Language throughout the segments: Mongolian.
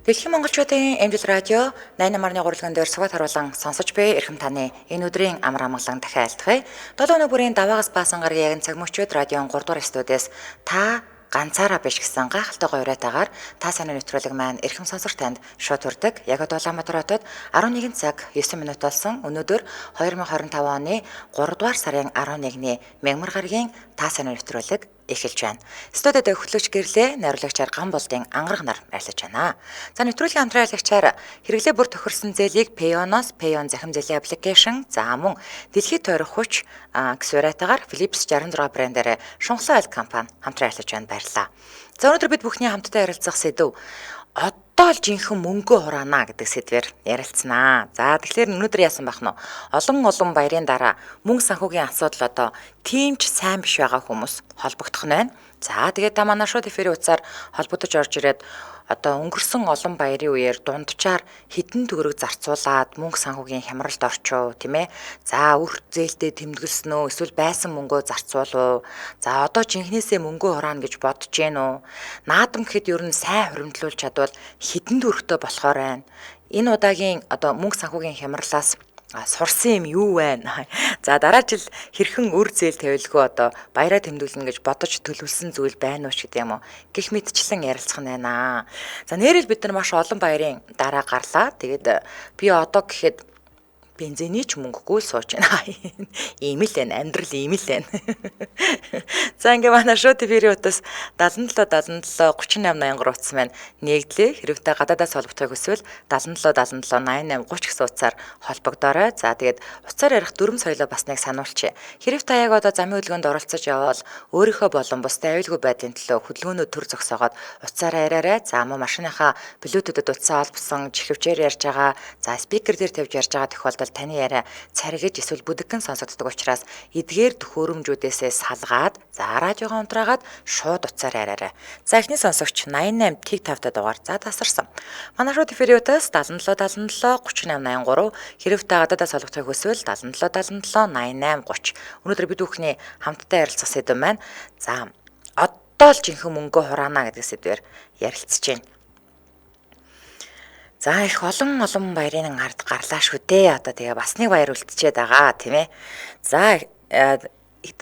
Дэлхийн монголчуудын эмзэл радио 88.1 гурван дээр сугаад харуулан сонсож буй эрхэм таны энэ өдрийн амар амгалан дахин айлтгая. 7 өнөө бүрийн даваагаас баасан гарагийн яг цаг мөчөөд радион 3 дугаар студиэс та ганцаараа биш гэсэн гайхалтай гоё уриатаагаар та санаа нэвтрүүлэг маань эрхэм сонсогч танд шууд хүрдэг. Яг Улаанбаатар хотод 11 цаг 9 минут болсон. Өнөөдөр 2025 оны 3 дугаар сарын 11-ний мягмар гарагийн та санаа нэвтрүүлэг эхэлж байна. Студиуд хөтлөгч гэрлээ найруулагчаар Гамболдын ангараг нар байлж байна. За нэвтрүүлгийн хамтраалагчаар хэрэглээ бүр тохирсон зээлийг Payonos, Payon захим зээлийн аппликейшн, за мөн дэлхийд тойрох хүч гэсэн уриатаагаар Philips 66 брэндээр Шунхлаа ойл компани хамтран ажиллаж байна, баярлалаа. За өнөөдөр бид бүхний хамтдаа ярилцах сэдв одоо л жинхэнэ мөнгөө хураана гэдэг сэдвээр ярилцсанаа. За тэгэхээр өнөөдөр яасан бах нь олон баярын дараа мөнгө санхүүгийн асуудал одоо тийм ч сайн биш байгаа хүмүүс холбогдох нь байна. За тэгээд та манай шууд эфирийн утсаар холбогдож орж ирээд одоо өнгөрсөн олон баярын үеэр дунджаар хэдэн төгрөг зарцуулаад мөнгө санхүүгийн хямралд орчоо, тийм ээ. За үр зээлтэй тэмдэглэсэн үү, эсвэл байсан мөнгөө зарцуулав. За одоо жинхнээсээ мөнгөө хураана гэж бодож гин үү? Наадам гэхэд ер нь сайн хуримтлуулж чадвал хэдэн төгрөгтэй болохоор байна. Энэ удаагийн одоо мөнгө санхүүгийн хямралаас сурсан юм юу байна? За дараа жил хэрхэн үр зээл тавилгүй одоо баяраа тэмдэглэнэ гэж бодож төлөвлөсөн зүйл байна уу ч гэдэг юм уу? Гэх мэтчлэн ярилцах нь байна. За нэрэл бид нар маш олон баярын дараа гарлаа. Тэгээд би одоо гэхэд бензиний ч мөнгөгүй сууж байна. Ийм л байна, амьдрал ийм л байна. За ингээ манай шууд эфирийн утас 77 38 83 утас маань нэгдлээ. Хэрвээ гадаадаас холбогдохыг хүсвэл 77 88 30 гэсэн утсаар холбогдоорой. За тэгээд утсаар ярих дүрм соёлоо бас нэг сануулчих. Хэрвээ та яг одоо замын хөдөлгөөнд оролцож явбал өөрийнхөө болон бусдын аюулгүй байдлын төлөө хөдөлгөөнөө төр зогсоогоод утсаараа яриарай. За мөн машиныхаа Bluetooth-д утсаа холбосон чихвчээр ярьж байгаа. За спикер дээр тавьж ярьж байгаа тохиолдолд таны яриа царигж эсвэл бүдэгхэн сонсогддог учраас эдгээр төхөөрөмжүүдээсээ салгаад за радиогоо унтраагаад шууд утсаар яриарай. За эхний сонсогч 88 тэг 5 дугаар за тасарсан. Манай шууд эфирийн утас 77 3883 хэрэг та гадаадаас холбогдохыг хүсвэл 77 88 30. Өнөөдөр бид бүхний хамтдаа ярилцах сэдв маань за одоо л жинхэнэ мөнгөө хураана гэдэг сэдвээр ярилцж байна. За их олон баярын ард гарлаа шүү дээ. Одоо тэгээ бас нэг баяр үлдчихэд байгаа тийм ээ. За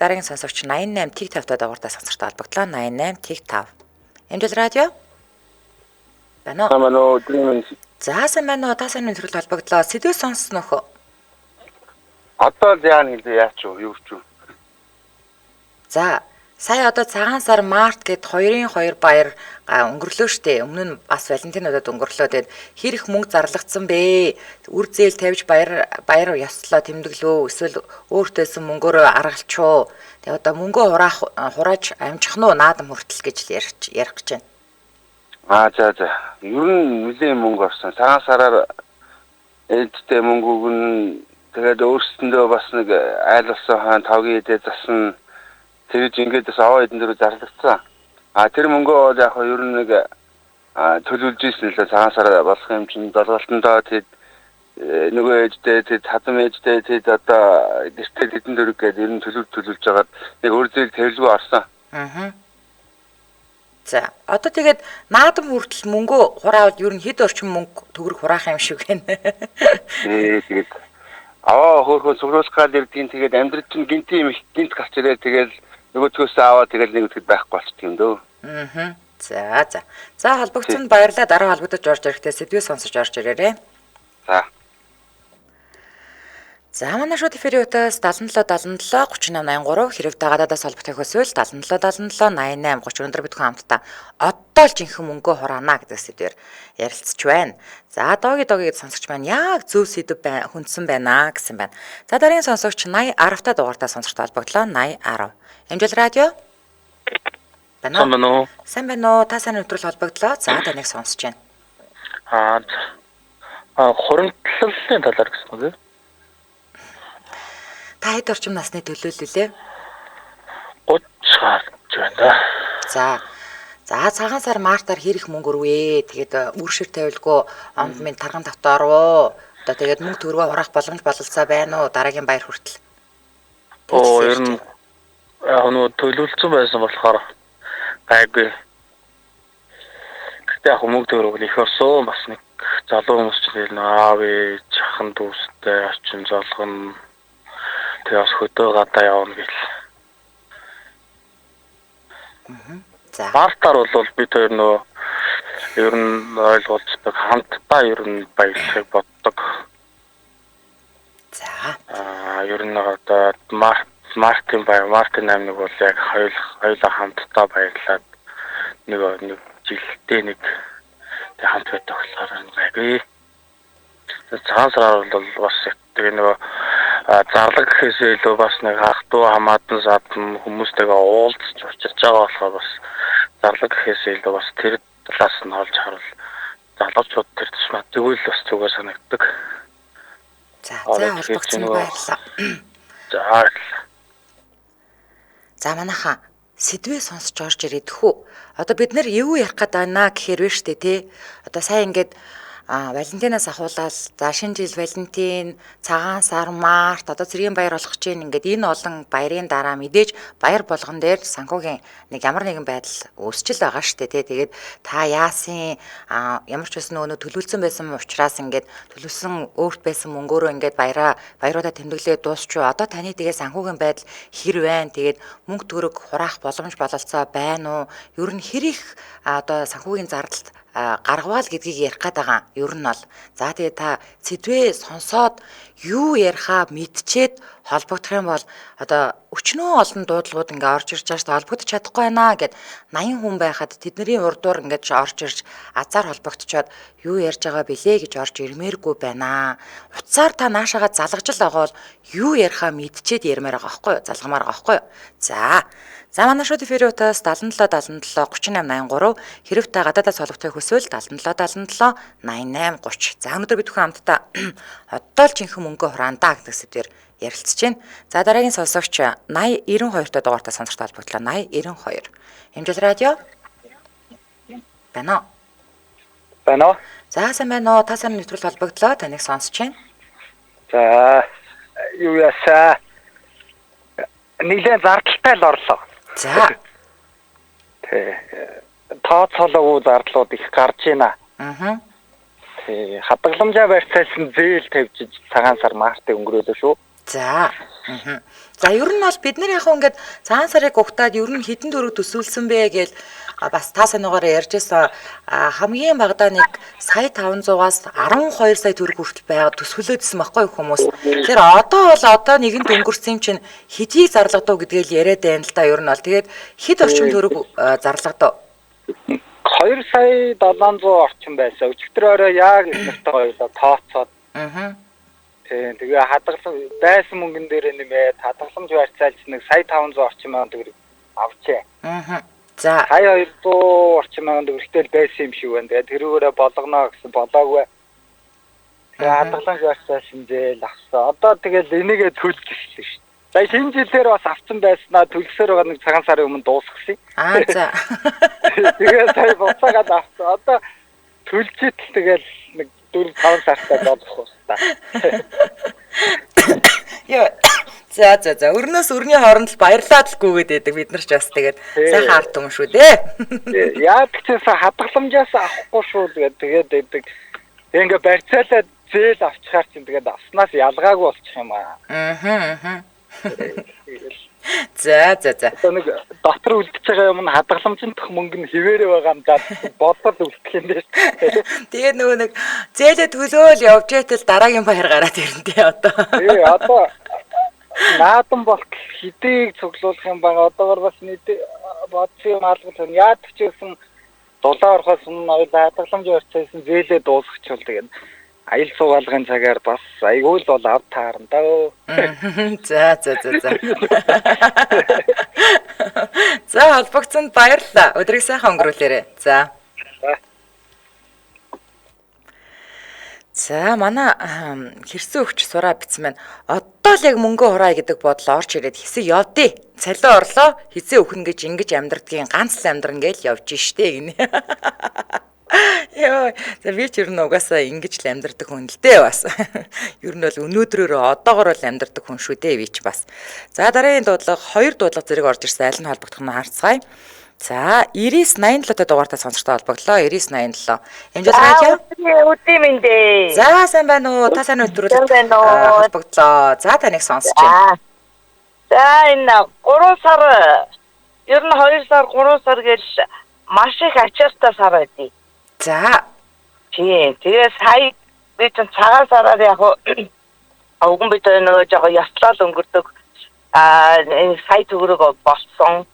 дараагийн сонсогч 88 тэг 5 дугаартаа сонсогчтой холбогдлоо. 88 тэг 5. Эмзэл радио? Байна уу? За сайн байна уу? Та сайн нэвтрүүлэлт холбогдлоо. Сэдвээ сонссон нөхөө. Одоо л яа нэг яач юу ч. За сая одоо цагаан сар март гэд 2-2 баяр өнгөрлөө штэ. Өмнө нь бас Валентинуудад өнгөрлөө. Тэгэд хэр их мөнгө зарлагдсан бэ? Үр зээл тавьж баяр ёслоо тэмдэглөө. Эсвэл өөртөөсөн мөнгөөрөө аргалчуу. Тэгээ одоо мөнгөө хурааж амжих нь наадам хүртэл гэж ярих гэж байна. За. Ер нь нэлийн мөнгө орсон. Цагаан сараар эдтэй мөнгө өгн тэгээд өөрсөндөө бас нэг айл болсон хаан тавгийн эдээ засна. Тэгж ингээд бас аваа эдэн дээр зарлагдсан. Тэр мөнгөө бол яг ер нь нэг төлөвлөж ийсэн л цагаан сараа болох юм чинь долголтондоо тэгэд нөгөө ээжтэй тэгэд хадам ээжтэй тэгэд одоо гэртэл эдэн дээр гээд ер нь төлөвлөж байгаад нэг өөр зээл тавилгүй орсон. За одоо тэгээд наадам хүртэл мөнгөө хураавал ер нь хэд орчим мөнгө төгрөг хураах юм шиг байна. Тэгээд аваа хөөхөө цуглуулах гал ирдгийн тэгээд амьдрал чинь гинт гарч ирээ тэгээд нөгөөдгөөс аваа тэгэл нэг үтгэд байхгүй болчихд юм дөө. За холбогдсонд баярлалаа. Дараа холбогдож орж ирэхдээ сэдвээ сонсож орж ирээрэй. За манай шууд эфирийн утас 77 3883 хэрэг та гадаадаас холбогдохыг хүсвэл 77 88 30. Өнөөдөр бид хүн хамтдаа одоо л жинхэнэ мөнгөө хураана гэдэг сэдвээр ярилцж байна. За доогийн сонсогч маань яг зөв сэдв хүндсэн байна гэсэн байна. За дараагийн сонсогч 80 10 дугаартаа сонсогчтой холбогдлоо. 80 10. Эмзэл радио? Сайн байна уу? Та сайн нэвтрүүлэлт холбогдлоо. За таныг сонсож байна. Хуримтлалын талаар гэсэн үг үү? Та хэд орчим насны төлөөлөлөө? 30 гарч байна. За цагаан сар мартаар хэр их мөнгө өрвөө? Тэгээд үр шир тавилгүй онд минь тарган давтаа орвоо. Одоо тэгээд мөнгө төгрөгөө хураах боломж бололцоо байна уу? Дараагийн баяр хүртэл. Ер нь яг нь төлөвлөсөн байсан болохоор гайгүй. Гэхдээ яг мөнгө төгрөг их орсон бас нэг залуу хүмүүс ч нэр аав ээж ахын дүүстэй очин золгон тэгээ бас хөдөө гадаа явна гэл. За. Мартаар бол бид хоёр нөө ер нь ойлголцдог хамтдаа ер нь баярлахыг боддог. За. Ер нь одоо Мартин аймаг бол яг хоёулаа хамтдаа баярлаад нэг жилдээ нэг хамт байдаг болохоор гайгүй. Цагаан сараар бол бас тэгээ нөгөө зарлаг гэхээсээ илүү бас нэг ах トゥ хамаатан садан хүмүүстэйгээ уулзч учирч байгаа болохоор бас зарлаг гэхээсээ илүү бас тэр талаас нь олж харвал залуучууд тэр тусмаа тэгвэл бас зүгээр санагддаг. За холбогдсон баярлалаа. За. За манайхаа сэдвээ сонсож орж ирээд хүү. Одоо бид нэр юу ярих гээд байна гэхээр вэ штэ тий. Одоо сайн ингээд Валентинаас ахуулаад за шинэ жил Валентин, цагаан сар, март одоо цэргийн баяр болох гэж ингээд энэ олон баярын дараа мэдээж баяр болгон дээр санхүүгийн нэг ямар нэгэн байдал үүсчил байгаа штэ тий. Тэгээд та яасын ямар ч байсан нөгөө төлөвлөсөн байсан учраас ингээд төлөвлөсөн өөрт байсан мөнгөөрөө ингээд баяруудаа тэмдэглээ дуусчихв. Одоо таны тэгээд санхүүгийн байдал хэр байна? Тэгээд мөнгө төгрөг хураах боломж бололцоо байна уу? Ер нь хэр их одоо санхүүгийн зардалд гаргавал гэдгийг ярих гээд байгаа. Ер нь бол за тэгээ та сэдвээ сонсоод юу ярихаа мэдчихэд холбогдох юм бол одоо өчнөө олон дуудлагууд ингээ орж ирж байгаа шүү дээ. Холбогдож чадахгүй байна гэд 80 хүн байхад тэдний урдуур ингээд орж ирж азар холбогдчоод юу ярьж байгаа бэлээ гэж орж ирмээргүй байна. Утсаар та наашаага залгаж л байгаа бол юу ярихаа мэдчихэд ярмаар байгаа байхгүй юу? Залгамаар байгаа байхгүй юу? За манай шууд эфирийн утас 77 77 38 83 хэрэг та гадаадаас холбогдохыг хүсвэл 77 77 88 30. За өнөөдөр бид бүхэн хамтдаа одоо л жинхэнэ мөнгө хураандаа гэдэг сэдвээр ярилцж байна. За дараагийн сонсогч 80 92 дахь дугаартаа сонсогч холбогдлоо 80 92. Хэмжил радио. Байна уу? За сайн байна уу? Та сайн нэвтрүүл холбогдлоо. Таныг сонсож байна. За юу ясаа нэлээд зардалтай л орлоо. За. Тооцоолоогүй зардлууд их гарч байна. Хадгаламжаа барьцаалсан зээл тавьж цагаан сар мартыг өнгөрөөлөө шүү. За. За ер нь бол бид нар яг ингээд цагаан сарыг угтаад ер нь хэдэн төгрөг төсөөлсөн бэ гэж бас та санаагаар ярьжсэн хамгийн багадаа нэг сая 500-аас 12 сая төгрөг хүртэл байгаа төсвөлөөдсөн байхгүй хүмүүс. Тэгэхээр одоо нэгэнд өнгөрсөн юм чинь хэдийг зарлагдав гэдгийг л яриад байна л да ер нь бол. Тэгээд хэд орчим төгрөг зарлагдав? 2 сая 700 орчим байсан. Өчигдөр яг нэртэйгээ тооцоод. Тэгээ хадгалсан байсан мөнгөн дээр нэмээд хадгаламж барьцаалж нэг сая 500 орчим мянган төгрөг авчээ. За. Сая 200 орчим мянган төгрөгтэй байсан юм шиг байна. Тэгээ тэрүүгээрээ болгоно гэсэн болоогүй. Тэгээ хадгаламж барьцаалсан зээл авсан. Одоо тэгэл энийгээ төлж ирсэн шүү. За шинэ жилээр бас авсан байснаа төлсөөр байгаа нэг цагаан сарын өмнө дуусгасан. За. Тэгээ сая буцаагаад авсан. Одоо төлжит л тэгэл нэг 4-5 сартаа болох уустаа. Яа. За. Өрнөөс өрний хооронд л баярлаад л гүгээд байдаг бид нар ч бас тэгээд сайхан ард түмэн шүү дээ. Яг ч гэсэн хадгаламжаас авахгүй шүү тэгээд байдаг. Тэгээ ингээ барьцаалаад зээл авчихаар чинь тэгээд авснаас ялгаагүй болчих юм аа. За. Одоо нэг дотор үлдчихэж байгаа юм хадгаламжтах мөнгө нь хിവэрэ байгаа юм даа бодол үлдэх юм дээ. Тэгээд нөгөө нэг зээлээ төлөөл явж байтал дараагийн баяр гараад ирнэ одоо. Одоо наадам болт хэдийг цуглуулах юм байна. Одоогор бас нийт бодсон юм алгал яад ч гэсэн дулаан орохоос өмнө хадгаламж барьцаасан зээлээ дуусгачихвал тэгээд аял суугаалгын цагаар бас айгүй л бол ав таарна даа. За. За холбогцонд баярлалаа. Өдрийг сайхан өнгөрүүлээрэй. За. За манай хэрсэн өгч сураа бичсэн байна. Одоо л яг мөнгө хураа гэдэг бодол орж ирээд хэсэг явдээ. Цалин орлоо хэзээ өхнө гэж ингэж амьдрдгийн ганц л амьдран гээл явж штэ гинэ. Яа, за би ч ер нь угаасаа ингэж л амьдардаг хүн л дээ бас. Ер нь бол өнөөдрөөр одоогоор л амьдардаг хүн шүү дээ би ч бас. За дараагийн дуудлага 2 дуудлага зэрэг орж ирсэн аль нь холбогдох нь харцгаая. За 9987 дугаартаа сонсогчтой холбогдлоо. 9987. Амжилт радио. Үгүй минь дээ. За сайн байна уу? Та сайн өдрүүдэд холбогдлоо. За таныг сонсож байна. За энэ 3 сар ер нь 2 сар 3 сар гэж маш их ачаалтаа сар байдیں۔ За. Тийм. Тэгээ сая би ч цагаан сараар яг огон бид нөгөө жоо яслал өнгөрдөг сая төгрөг болсон.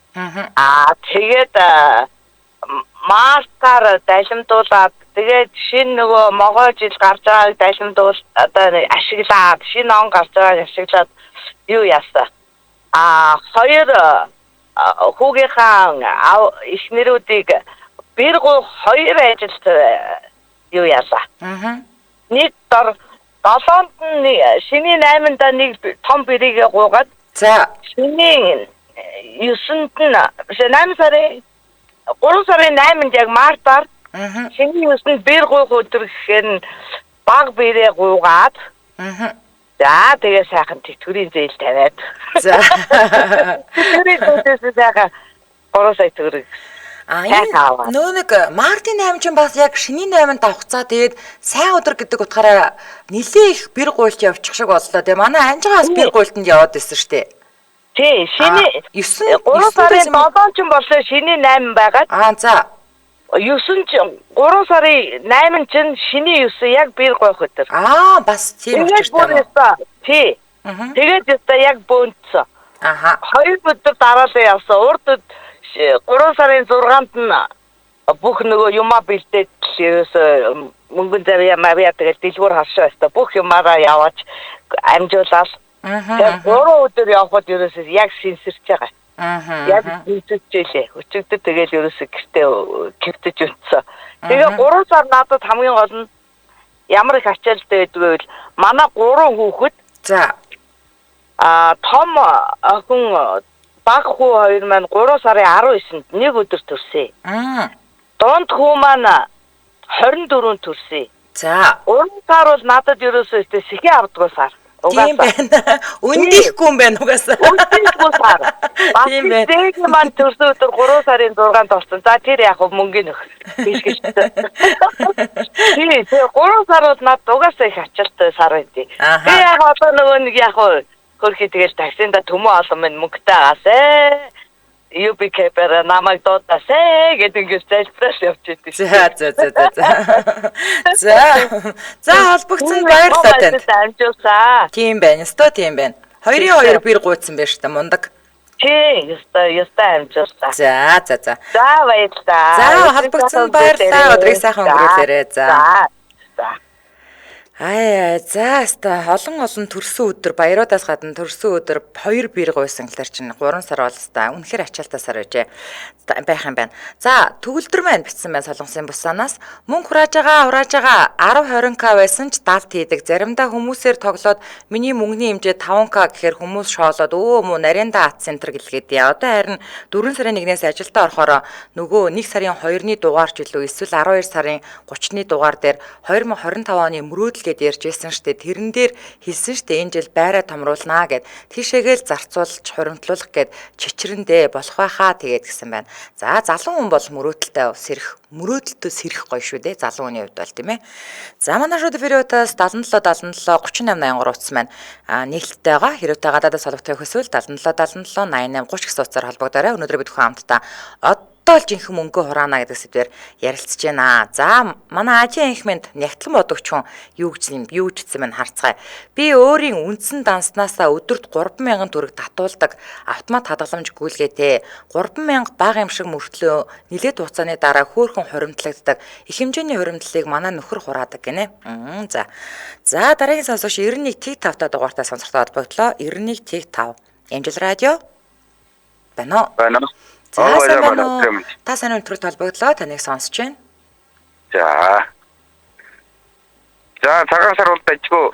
Тэгээд мартаар дайлимдуулаад тэгээд шинэ нөгөө могоо жил гарч байгааг дайлимдуул одоо ашиглаад шинэ он гарч байгааг ашиглаад юу яасан. Хоёр хүүгийнхаа эхнэрүүдийг бэргүү хоёр ажилд юу яасан. Нэг дор 7-нд нь шиний 8-нд нэг том бэрийг гуугаад за шиний 9-нд нь 8 сарын 3 сарын 8-нд яг мартаар шиний 9-нд бэр гуйх өдөр гэхээр нь баг бэрээ гуугаад за тэгээ сайхан тэтгэврийн зээл тавиад за тэтгэврийн зээлээс сайхан 3 сая төгрөг нөө нэг мартын 8 ч бас яг шиний 8-нд авахцаа тэгээд сайн өдөр гэдэг утгаараа нэлээ их бэр гуйлт явчих шиг боллоо. Тэгээ манай анжигаас бэр гуйлтанд яваад байсан шүү дээ. Тий, шиний 3 сарын 7 ч боллоо шиний 8 байгаад. За. 9 ч 3 сарын 8 ч шиний 9 яг бэр гуйх өдөр. Бас тийм учиртай. Тий. Тэгээд өстө яг бөөнцсөн. Хоёр өдөр дараалал явсан. Урд 3 сарын 6-нд нь бүх нөгөө юмаа бэлдээд ерөөсө мөнгөн зарьяа марья тэгээд дэлгүүр харшаа өстө бүх юмараа яваач амжуулаад тэгээд 3 өдөр явхад ерөөсө яг синсэрч байгаа. Яг синсэрчээ. Өчигдөр тэгээд ерөөсө гэртээ гэртэж өнцсөн. Тэгээ 3 сар надад хамгийн гол нь ямар их ачаалтай байдгүй бол манай 3 хүүхэд за том охин баг хүү хоёр маань 3 сарын 19-нд нэг өдөр төрсөн. Дунд хүү маань 24-нд төрсөн. За. 3 сар бол надад ерөөсөө сэхий авдаггүй сар. Тийм байна. Үндихгүй юм байна угаасаа. Үндихгүй сар. Тийм байна. Тэгээд маань төрсөн өдөр 3 сарын 6-нд болсон. За тэр яг мөнгөний нөх. Биш гэж. Тийм. Тэгээ 3 сар бол надад угаасаа их ачаалтай сар байдیں۔ Би яг одоо нөгөө нэг яг хөрхи тэгэл таксинда төмөө олон минь мөнгөтэй аасаа. UBK-ээр намайг дуудасаа гэдэг ингэж залбираш явж идэв. За холбогдсон баярлалаа танд. Тийм байна. Өстой тийм байна. 2-2 бэр гуйцсан байж та мундаг. Тийм, өстой амжуулсан. За. За баярлалаа. За холбогдсон баярлалаа. Өдрийг сайхан өнгөрүүлээрэй. За. За олон төрсөн өдөр баяруудаас гадна төрсөн өдөр 2 бэр гуйсан гэхэлэр чинь 3 сар болстой. Үнэхээр ачаалтай сар байжээ. Байх юм байна. За төгөлдөр маань бичсэн байна Солонгосын бусанаас мөнгө хурааж байгаа 10-20к байсан ч далд хийдэг. Заримдаа хүмүүсээр тоглоод миний мөнгөний хэмжээ 5к гэхээр хүмүүс шоолоод муу нарийнда ат центр гэлгээд одоо харин 4 сарын 1-ээс ажилдаа орохороо нөгөө 1 сарын 2-ны дугаар ч илүү эсвэл 12 сарын 30-ны дугаар дээр 2025 оны мөрөөдөл гэд ярьж байсан штэ. Тэрэн дээр хэлсэн штэ энэ жил байраа томруулнаа гэд тийшээгээл зарцуулж хуримтлуулах гэд чичрэндээ болох байхаа тэгээд гисэн байна. За залуу хүн бол мөрөөдөлтөө сэрэх гоё шүү дээ. Залуу хүний хувьд бол тийм ээ. За манай шууд периодаас 77 38 83 утас маань нийлэлтэй байгаа. Хэрвээ та гадаадаас холбогдох хүсвэл 77 88 30 гэсэн утсаар холбогдоорой. Өнөөдөр бид бүхэн хамтдаа одоо л жинхэнэ мөнгө хураана гэдэг сэдвээр ярилцж байна. За манай Азийн анхманд нягтлан бодогч хүн юу гэжсэн мэн харцгаая. Би өөрийн үндсэн данснасаа өдөрт 3000 төгрөг татуулдаг автомат хадгаламж гүйлгээтэй. 3000 бага юм шиг мөртлөө нилээд хугацааны дараа хөөрхөн хуримтлагддаг. Их хэмжээний хуримтлалыг манай нөхөр хураадаг гинэ. За дараагийн сонсогч 91.5 дугаартаа сонсогтой холбогдлоо. 91.5 Амжилт радио. Байна уу? За та сайн өнтрөд холбогдлоо. Таныг сонсож байна. За цагаан сар бол дажгүй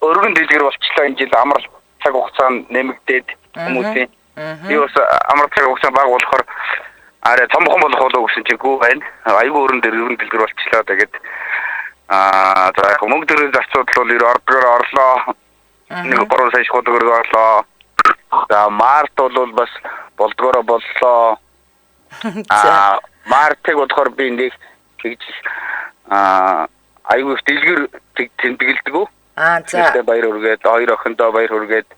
өргөн дэлгэр болчихлоо энэ жил амар цаг хугацаа нэмэгдээд хүмүүсийн би бас амар цаг хугацаа бага болохоор арай томхон болох болов гэсэн чиггүй байна. Айгүй өргөн дэлгэр болчихлоо. Тэгээд за мөнгө төрөй зарцуулал бол ордгоор орлоо. Нэг 3 сая шууд төгрөг орлоо. За март бол бас болдгоороо боллоо. Мартыг болохоор би нэг тэгж аюу их дэлгэр тэмдэглэдэг үү? За. Баяр хүргээд, хоёр охиндоо баяр хүргээд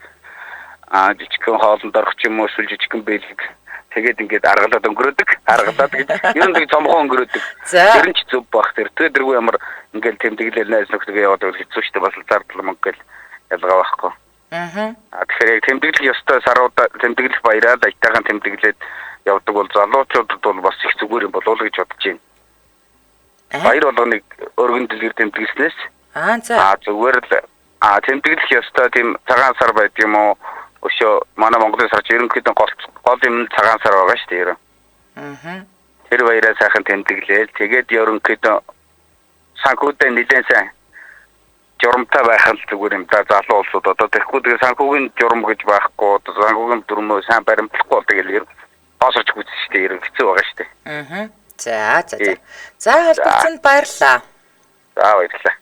жижигхэн хоолнд орох ч юм уу, эсвэл жижигхэн бэлэг тэгээд ингээд аргалаад өнгөрөөдөг. Аргалаад гэж ер нь тэг цомхон өнгөрөөдөг. Тэр нь ч зүв бах тэр. Тэргүй ямар ингээд тэмдэглэл найз нөхдөд яваад хэцүү шттэ бас зардал мөнгө гэл ялгаа байхгүй. Тэгэхээр тэмдэглэх ёстой саруудаа тэмдэглэх баяраа дайтайхан тэмдэглээд явдаг бол залуучуудад бол бас их зүгээр юм болов уу гэж бодож байна. Баяр болгоныг өргөн дэлгэр тэмдэглэснээс зүгээр л тэмдэглэх ёстой тийм цагаан сар байд юм уу? Өшөө манай Монголын сарч ерөнхийдөө гол юм цагаан сар байгаа шүү дээ ерөн. Тэр баяраа сайхан тэмдэглээл тэгээд ерөнхийдөө санхүүтэй нэлээд сайн журамтай байх нь зүгээр юм да залуу улсууд одоо тэгэхгүй тэгээ санхүүгийн журам гэж байхгүй санхүүгийн дүрмөө сайн баримтлахгүй тэгэл босорч гүйцэн шүү дээ ерөн хэцүү байгаа шүү дээ. За холбогдсонд баярлалаа. За баярлалаа.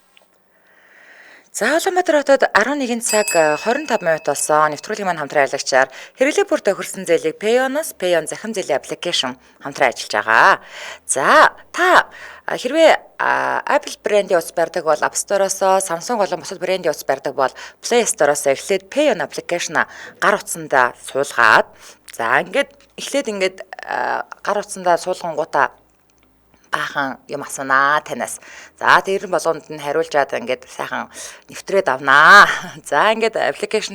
За Улаанбаатар хотод 11 цаг 25 минут болсон. Нэвтрүүлгийн маань хамтран аялагчаар хэрэглээ бүр тохирсон зээлийг Payoneос Payon захин зээлийн аппликейшн хамтран ажиллаж байгаа. За та хэрвээ Apple брендийн утас барьдаг бол App Store-оос, Samsung болон бусад брендийн утас барьдаг бол Play Store-оос эхлээд Payon аппликейшн гар утсандаа суулгаад эхлээд гар утсандаа суулгангуудаа баахан юм асуунаа танаас. За тэр болгонд нь хариулжаад ингээд сайхан нэвтрээд авнаа. За ингээд аппликейшн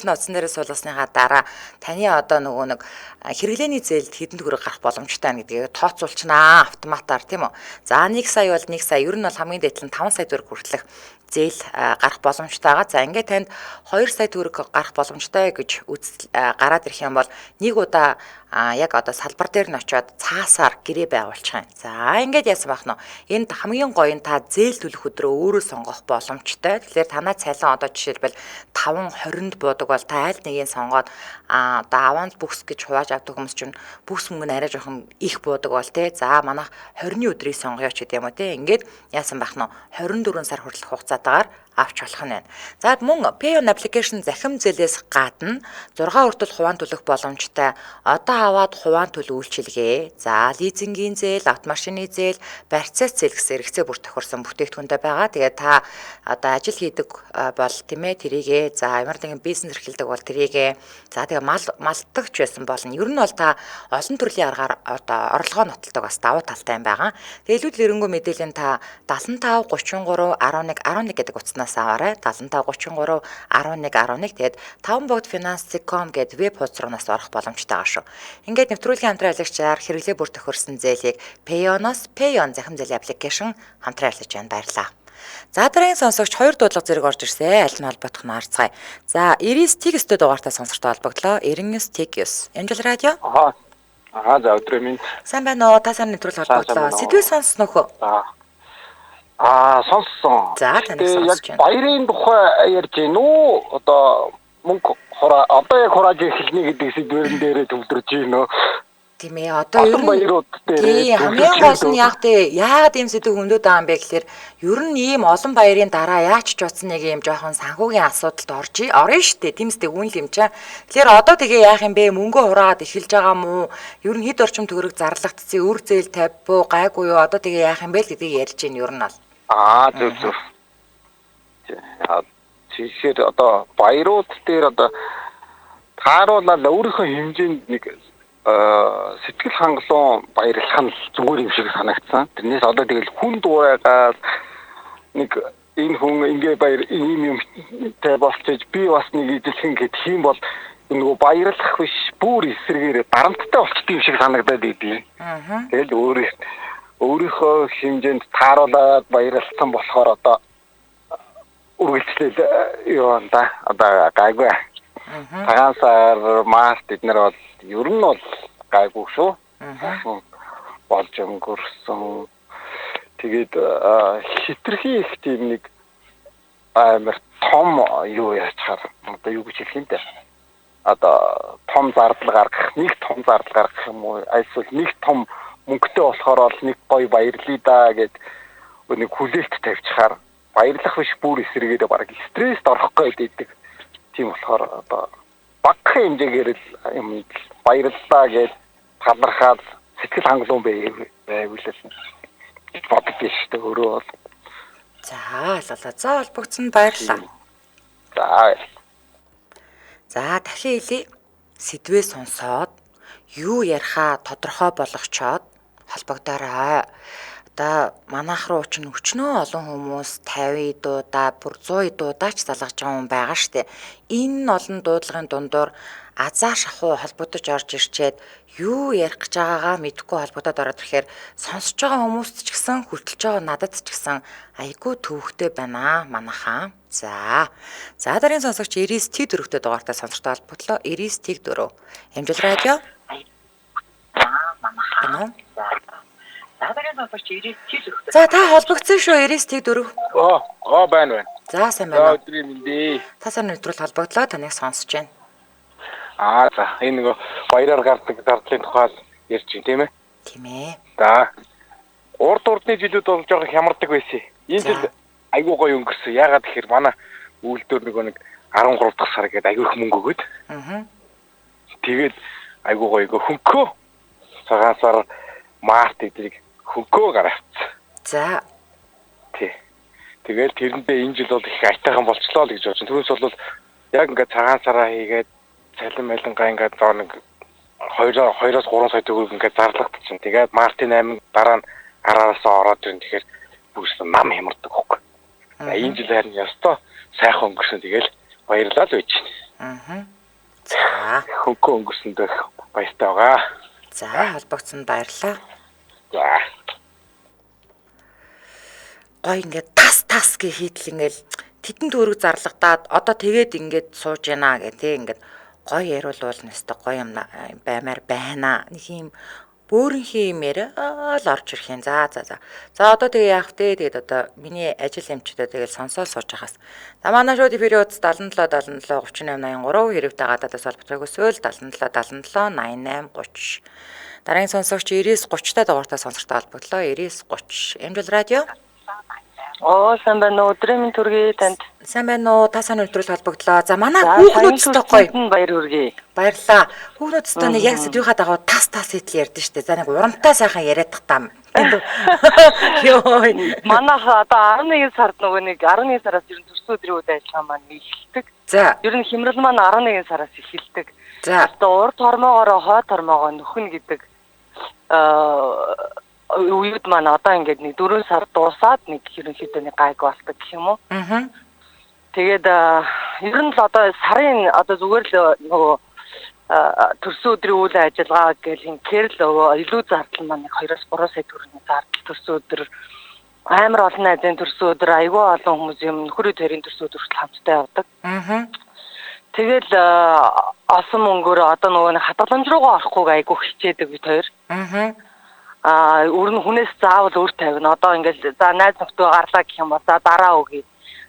утсан дээрээ суулгасныхаа дараа таны одоо нөгөө нэг хэрэглээний зээлд хэдэн төгрөг гарах боломжтой байна гэдгийг тооцоолчнаа автоматар тийм үү. За 1 сая бол 1 сая ер нь бол хамгийн дээд нь 5 сая төгрөг хүртэлх зээл гарах боломжтойгаа. За ингээд танд 2 сая төгрөг гарах боломжтой гэж гараад ирэх юм бол нэг удаа яг одоо салбар дээр нь очиод цаасаар гэрээ байгуулчих юм. За ингээд яасан бах нь энд хамгийн гоё нь та зээл төлөх өдрөө өөрөө сонгох боломжтой. Тэгэхээр танай цалин одоо жишээлбэл 5.20-нд буудаг бол та аль нэгийг сонгоод одоо аванс бүкс гэж хувааж авдаг хүмүүс чинь бүкс мөнгө нь арай жоохон их буудаг бол тий. За манайх 20-ны өдрийг сонгоё ч гэдэм үү тий. Ингээд яасан бах нь 24 сар хүртэлх хугацаатаагаар авч болох нь байна. За мөн Payon application захим зээлээс гадна 6 хүртэл хуваан төлөх боломжтой. Одоо аваад хуваан төлөв үйлчилгээ. За лизингийн зээл, автомашины зээл, барьцаас зээл гэсэн хэрэгцээ бүр тохирсон бүтээгдэхүүнтэй байгаа. Тэгээд та одоо ажил хийдэг бол тийм ээ тэрийгээ. За ямар нэгэн бизнес эрхэлдэг бол тэрийгээ. За тэгээ малдагч байсан бол ер нь бол та олон төрлийн аргаар одоо орлогоо нотолдог бас давуу талтай юм байгаа. Тэгээ илүүд эренгүй мэдээлэл та 75 33 11 гэдэг утаснаас аваарай. 75 33 11 11 тэгээд 5 богд finance.com гэдэг веб хуудас руугаас орох боломжтой байгаа шүү. Ингээд нэвтрүүлгийн хамтран аялагчаар хэрэглээ бүр тохирсон зээлийг Payoneos Payon захим зээлийн аппликейшн хамтран ажиллаж байна. Баярлалаа. За дараагийн сонсогч 2 дуудлага зэрэг орж ирсэн. Аль нь холбогдох нь харцгаая. За 99 Tech Studio дугаартай сонсогчтой холбогдлоо. 99 Tech. Амжилт радио. За өдрөө минь. Сайн байна уу? Та сайн нэвтрүүлэг холбогдлоо. Сэдвээ сонссон нөхөө. Сонссон. За таныг сонсож байна. Баярын тухай ярьж гин үү? Одоо мөнгө одоо яг хурааж эхэлнэ гэдэг сэдвэрэн дээрээ төвлөрж гин үү? Тийм ээ одоо ер нь хамгийн гол нь яагаад ийм сэдв хөндөд байгаа юм бэ гэхээр ер нь ийм олон баярын дараа яач ч утсан нэг ийм жоохон санхүүгийн асуудалд орно шүү дээ. Тиймстэй үн л юм чаа. Тэгэхээр одоо тэгээ яах юм бэ? Мөнгөө хураад эхэлж байгаа мó? Ер нь хэд орчим төгрөг зарлагдсан, үр зээл тавьбуу, гайгүй юу? Одоо тэгээ яах юм бэ л гэдгийг ярьж гин ер нь бол. Зөв. Тэгэхээр одоо баярууд дээр одоо тааруулаад өөрийнхөө хэмжээнд нэг сэтгэл хангалуун баярлах нь зүгээр юм шиг санагдсан. Тэрнээс одоо тэгэл хүн дуурайгаад нэг энэ хүн ингээ баяр ийм юмтай болчихж би бас нэг ижилхэн гэх юм бол нөгөө баярлах биш бүр эсрэгээр дарамттай болчтой юм шиг санагдаад идэв. Тэгэл өөрийнхөө хэмжээнд тааруулаад баярлсан болохоор одоо үргэлжлэл юу энэ одоо гайгүй. Цагаансаар мас бид нар бол ер нь бол гайгүй шүү. Болж өнгөрсөн. Тэгээд хитрхи их тийм нэг амар том юу яачаар одоо юу гэж хэлэх юм бэ? Одоо том зардал гаргах, нэг том зардал гаргах юм уу? Эсвэл нэг том мөнгөтэй болохоор бол нэг гоё баярлая да гэд нэг хүлээлт тавьчихаар баярлах биш бүр эсрэгээр бараг стресст орохгүй байдаг. Тийм болохоор одоо багахан хэмжээгээр л юм баярлалаа гэж талархаад сэтгэл хангалуун байвал бодож шүү дээ өөрөө бол. За ойлголоо. За холбогдсон баярлалаа. За. За дахин хэлье. Сэдвээ сонсоод юу ярихаа тодорхой болгочоод холбогдорой. Одоо манайх руу ч өчнөө олон хүмүүс 50 дуудаа, бүр 100 дуудаач залгаж байгаа хүн байгаа штэ. Энэ олон дуудлагын дундуур азаа шахуу холбогдож орж ирчээд юу ярих гэж байгаагаа мэдэхгүй холбогдоод ороод ирэхээр сонсож байгаа хүмүүст ч гэсэн хүртэлж байгаа надад ч гэсэн айгүй төвөгтэй байна манайхаа. За дараагийн сонсогч 99 тэг дөрөвтэй дугаартай сонсогчтой холбогдлоо. 99 тэг 4. Амжилт радио. За та холбогдсон шүү 99 тэг 4. Байна. За сайн байна уу? Өдрийн мэндэ. Та сайн нэвтрүүл холбогдлоо таныг сонсож байна. За энэ нөгөө баяраар гардаг зардлын тухай ярьж байна тийм ээ. Тийм ээ. За. Урдны жилүүд болж байгаа хямардаг байсан. Энэ жил айгүй гоё өнгөрсөн. Яагаад тэгэхээр манай үйлдвэр нөгөө нэг 13 дахь сар гээд айгүй их мөнгө өгөөд. Тэгээд айгүй гоё хөнгөө. Цагаан сар март эдрийг хөнгөө гаргацсан. За. Тэгээд тэрэндээ энэ жил бол их айтайхан болчлоо л гэж бодсон. Түүнээс бол яг ингээд цагаан сараа хийгээд цалин малингаа ингээд зоо нэг 2-3 сая төгрөг ингээд зарлагдчихсан. Тэгээд мартын 8 дараа нь араасаа ороод ирэн тэгэхээр бүрсэн нам хямардаг хөөх. Энэ жил харин ёстой сайхан өнгөрсөн. Тэгээд баярлалаа л байж байна. За. Хөнгөө өнгөрсөндөө баяртай байгаа. За холбогдсон баярлалаа. За. Гой ингээд тас гэ хийдэл ингээд тедэн төгрөг зарлагдаад одоо тэгээд ингээд сууж яана гэх тий ингээд гой яриулвал нэстэ гой юм баймаар байна. Нэг юм бөөрөнхийн юмэр л орж ирэх юм. За одоо тэгээ яах вэ? Тэгээд одоо миний ажил эмчтэй тэгээд сонсоод сууж байхаас. За манай шууд эфирийн утас 77 38 83 хэрэгтэй гадаадаас холбогдохыг өсвөл 77 77 88 30. Дараагийн сонсогч 99 30-тай дугаартай сонсогчтой холбогдлоо. 99 30. Амжилт радио. Сайн байна уу? Өдрийн минь төргий танд. Сайн байна уу? Та сайн нэвтрүүл холбогдлоо. За манай хүүхнүүдтэй гоё. Баяр хүргэе. Баярлаа. Хүүхнүүдтэй нэг яг сэдвийнхаа дагуу тас хийдэл ярьдэн штэ. За нэг урамтай сайхан яриад тахтаа. Йоо. Манайх одоо 11 сард нөгөө нэг 11 сараас ер нь төрсөн өдрийн үйл ажиллагаа маань эхэлдэг. За. Ер нь хямрал маань 11 сараас эхэлдэг. За. Одоо урд хормоогоор хойд хормоогоо нөхөн гэдэг үед маань одоо ингээд нэг 4 сар дуусаад нэг ерөнхийдөө нэг гайг болдог гэх юм уу. Тэгээд ер нь л одоо сарын одоо зүгээр л нөгөө төрсөн өдрийн үйл ажиллагаа гэх юм кэрл илүү зардал маань 2-3 сая төгрөгийн зардал төрсөн өдөр амар олон найзын төрсөн өдөр айгүй олон хүмүүс юм нөхрөө төрийн төрсөн өдөр хүртэл хамтдаа явдаг. Тэгэл олсон мөнгөөр одоо нөгөө хадгаламж руугаа орохгүй айгүй хичээдэг бид хоёр. Өөр нь хүнээс заавал өөр тавина. Одоо ингээл за найз нөхдөд гарлаа гэх юм бол за дараа өгье.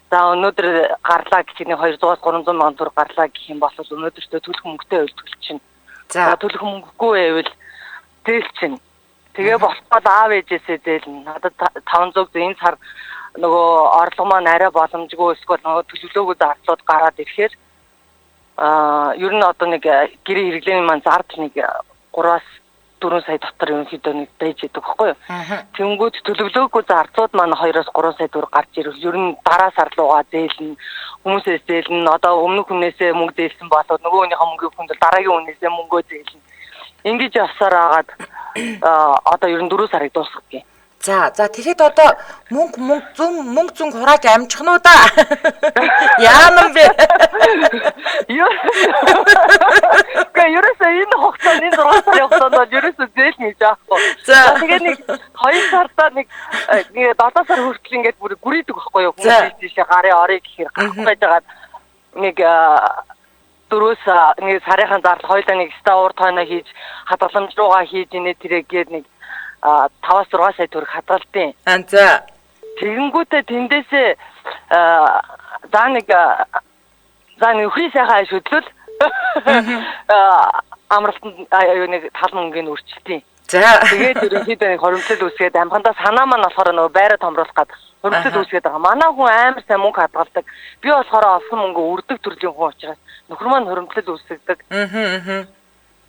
За өнөөдөр гарлаа гэх нэг 200-300 мянган төгрөг гарлаа гэх юм бол өнөөдөртөө төлөх мөнгөтэй үйлдэл чинь. За төлөх мөнгөгүй байвал тэл чинь. Тэгээ болохгүй аав ээжээсээ зээлнэ. Надад 500 энэ сар нөгөө орлого маань арай боломжгүй эсвэл нөгөө төлөвлөөгүй зардлууд гараад ирэхээр ер нь одоо нэг гэрээ хэрэглээний маань зардал нэг 3-аас 4 сая дотор ерөнхийдөө нэг байж идэг байхгүй юу. Тэнгүүд төлөвлөөгүй зардлууд маань 2-3 сая төгрөг гарч ирвэл ер нь дараа сар руугаа зээлнэ. Хүмүүсээс зээлнэ. Одоо өмнөх хүнээсээ мөнгө зээлсэн болоод нөгөө хүнийхээ мөнгөний хүнд дараагийн хүнээсээ мөнгөө зээлнэ. Ингэж явсаар агаад одоо ер нь 4 сарыг дуусгах юм. За тэгэхэд одоо мөнгө зүн хурааж амжих нь уу да? Яанам бэ? Ерөөсөө энэ хугацаанд 6 сарын хугацаанд ерөөсөө зээл хийж аахгүй. За тэгээд нэг 2 сартаа нэг 7 сар хүртэл ингээд бүр гүрийдэг байхгүй юу? Хүмүүс тийшээ гарын орё гэхээр гарах байжгаад нэг 4-өөс нэг сарынхаа зардал хоёулаа нэг ста урд хойно хийж хадгаламж руугаа хийж инээ тэрэггээд нэг 5-6 сая төгрөг хадгалдیں۔ За. Тэгэнгүүтээ тэндээсээ за нэг өхрийн сайхан шүтлэл амралтанд нэг тал мөнгөний үрчилтийн. За. Тэгээд ерөнхийдөө нэг хоримтлал үүсгээд амхандаа санаа маань болохоор нөгөө байраа томруулах гад хоримтлал үүсгээд байгаа. Манай хүн амар сайн мөнгө хадгалдаг. Би болохоор олсон мөнгө үрдэг төрлийн хүн учраас нөхөр маань хоримтлал үүсгдэг.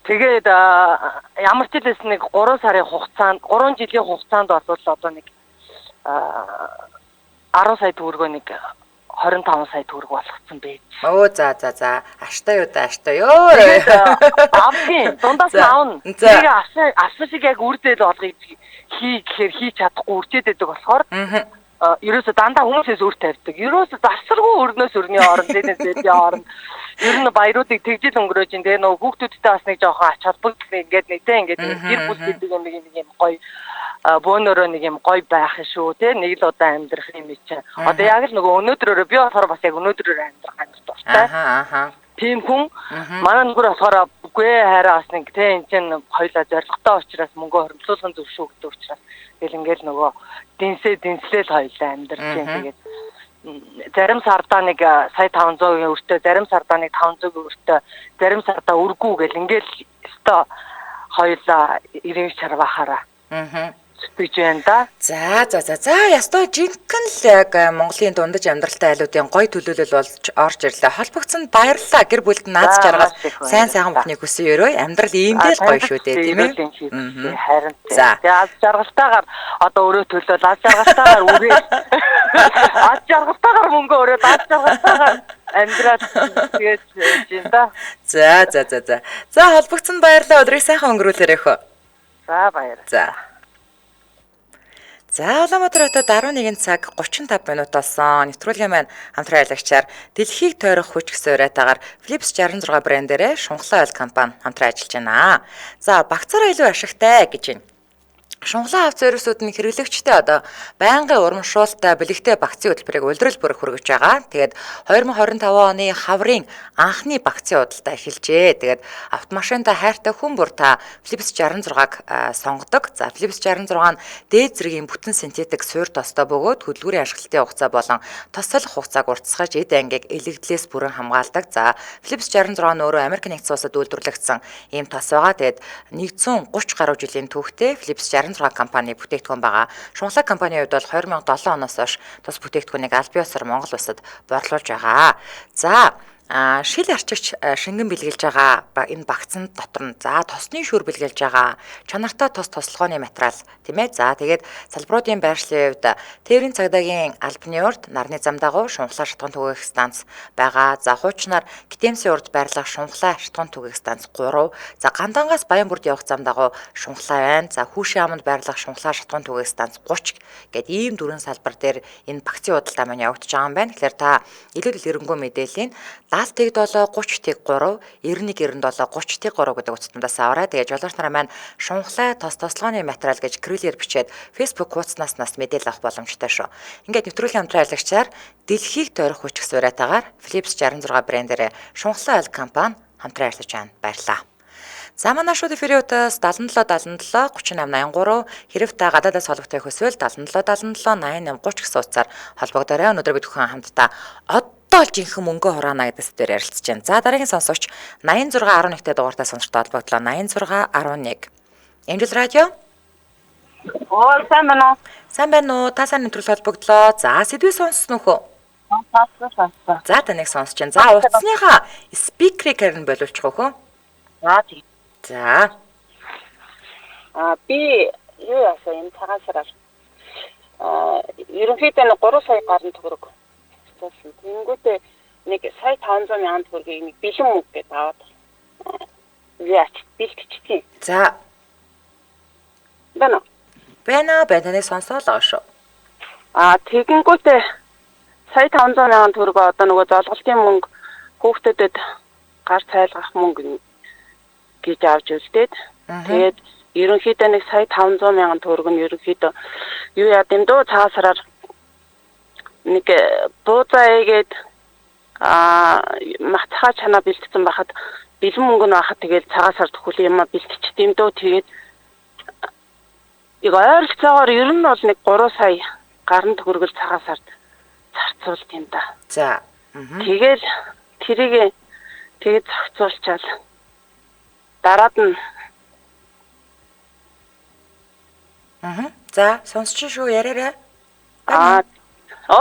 Тэгээд ямар ч хэлсэн нэг 3 сарын хугацаанд 3 жилийн хугацаанд бол одоо нэг 10 сая төгрөгөө нэг 25 сая төгрөг болгоцсон байж. Оо за. Аштай юу. Авгийн дундаас нь аавна. Тэгээ авсан шиг яг үрдээд болгоё гэхээр хийж чадахгүй үрчээд байдаг болохоор ерөөсө дандаа хүмүүсээс үр тавьдаг. Ерөөсө завсаргүй өрнөөс өрний орон зэдийн орон. Ер нь баяруудыг тэгжил өнгөрөөж ин тэгээ нөгөө хүүхдүүдтэй бас нэг жоохон ач холбогдол ингээд нэг гэр бүл гэдэг нэг юм гоё бөөнөрөө нэг юм гоё байх шүү те нэг л удаа амьдрах юм чинь. Одоо яг л нөгөө өнөөдрөөрөө би болохоор бас яг өнөөдрөөр амьдрах юм дуртай. Тийм хүн манай нүгэр болохоор үгүй хараа бас нэг те энэ чинь хоёлаа зоригтой учраас мөнгө хөрөмцүүлгэн зөв шүү гэдэг учраас тэгэл ингээд нөгөө дэнслэл хоёлаа амьдрах юм тэгээд зарим сардаа нэг сая 500 өртөө, зарим сардаа нэг 500 өртөө, зарим сардаа өргүү гэл ингээл өстой хоёлаа ирэх чарвахаараа. Бичэнда. За. Ястой жинхэнэ л яг Монголын дундаж амьдралтай айлуудын гоё төлөөлөл болж орж ирлээ. Холбогдсонд баярлалаа. Гэр бүлд наад жаргал сайн бүхнийг хүсэн өрөө. Амьдрал иймдээ л гоё шүү дээ, тийм ээ. Харин. За аз жаргалтайгаар одоо өрөө төлөөл, аз жаргалтайгаар үрээ. Аз жаргалтайгаар мөнгө өрөөд, аз жаргалтайгаар амьдрал тэгээд жинда. За. За холбогдсонд баярлалаа. Өдрийг сайхан өнгөрүүлээрэй хөө. За баяр. За Улаанбаатар хотод 11 цаг 35 минут болсон. Нэвтрүүлгийн маань хамтран аялагчаар дэлхийг тойрох хүч гэсэн уриатаагаар Philips 66 брэндээрээ Шунхлаа ойл компани хамтран ажиллаж байна. За багцаараа илүү ашигтай гэж байна. Шунхлаа авц вирусууд нь хэрэглэгчтэй одоо байнгын урамшуултай бэлэгтэй вакцины хөтөлбөрийг улирал бүрэх хүргэж байгаа. Тэгээд 2025 оны хаврын анхны вакцины худалдаа эхэлжээ. Тэгээд автомашинтай хайртай хүн бүр та Philips 66-г сонгодог. За Philips 66 нь дээд зэргийн бүтэн синтетик суур тостой бөгөөд хөдөлгүүрийн ашиглалтын хугацаа болон тослох хугацааг уртасгаж эд ангийг элэгдлээс бүрэн хамгаалдаг. За Philips 66 нь өөрөө Америк нэгдсэн улсад үйлдвэрлэгдсэн ийм тос байгаа. Тэгээд 130 гаруй жилийн түүхтэй Philips 66 компани бүтээгдэхүүн байгаа. Шунхлаа компанийн хувьд бол 2007 оноос хойш тус бүтээгдэхүүнийг аль биесээр Монгол улсад борлуулж байгаа. За шил арчигч шингэн бэлгэлж байгаа энэ вакцины дотор нь за тосны шүр бэлгэлж байгаа чанартай тос тослогооны материал тийм ээ. За тэгээд салбаруудын байршлын хувьд тээврийн цагдаагийн албаны урд нарны зам дагуу Шунхлаа шатган түгээх станц байгаа. За хуучнаар Гитэмсийн урд байрлах Шунхлаа шатган түгээх станц 3. За Гандангаас Баянбүрд явах зам дагуу Шунхлаа байна. За Хүүшийн аманд байрлах Шунхлаа шатган түгээх станц 30 гэд ийм дөрвөн салбар дээр энэ вакцины худалдаа маань явагдаж байгаа юм байна. Тэгэхээр та илүү эренгүй мэдээллийн 70-ыг 7 30-ыг 3 91-97 30-ыг 3 гэдэг утасндаас аваарай. Тэгээд жолооч нараа маань Шунхлаа тос тослогооны материал гэж крилээр бичээд Facebook хуудаснаас мэдээлэл авах боломжтой шүү. Ингээд нэвтрүүлгийн хамтран аялагчаар дэлхийг тойрох хүч гэсэн уриатаагаар Philips 66 брэндээрээ Шунхлаа ойл компани хамтран ажиллаж байна. Баярлалаа. За манай шууд эфирийн утас 77 3883 хэрэг та гадаадаас холбогдох хүсвэл 77 88 30 гэсэн утсаар холбогдорой. Өнөөдөр бид бүхэн хамтдаа одоо жинхэнэ мөнгө хураана гэдэг дээр ярилцж байна. За дараагийн сонсогч 8611-тэй дугаартай сонирхтой холбогдлоо 8611. Эмжил радио. Сайн байна уу? Сайн байна уу? Та сайн нэвтрүүлэг холбогдлоо. За сэдвээ сонссон уу? Сонссон. За таныг сонсож байна. За утасныхаа спикерийг харин боловчих уу? За тийм. За. Би юу яасан юм цагаан сараар ерөнхийдөө 3 сая гаруй төгрөг цуцсан. Тэнгүүтээ нэг сая 500 мянган төгрөгийг нэг бэлэн мөнгө гэж аваад яач бэлтчихсэн. За. Бэнэ таныг сонсоолоо шүү. Тэгэнгүүтээ сая 500 мянган төгрөг одоо нөгөө золголтын мөнгө хүүхдэдэд гар цайлгах мөнгө гэж авч үлдээд тэгээд ерөнхийдөө нэг сая 500 мянган төгрөг нь ерөнхийдөө юу яа гэм дөө цаасараар нэг бууцаа игээд махцаа чанаа бэлтцсэн байхад бэлэн мөнгө нь байхад тэгээд цагаасаар төгөл юм бэлтчихдэм дөө тэгээд ойролцоогоор ер нь бол нэг 3 сая гаруй төгрөгөл цагаасаар зарцуулт юм да. За. Тэгээд тэрийг тэгээд зохицуулчаал дараад нь За сонсчих шүү яриараа.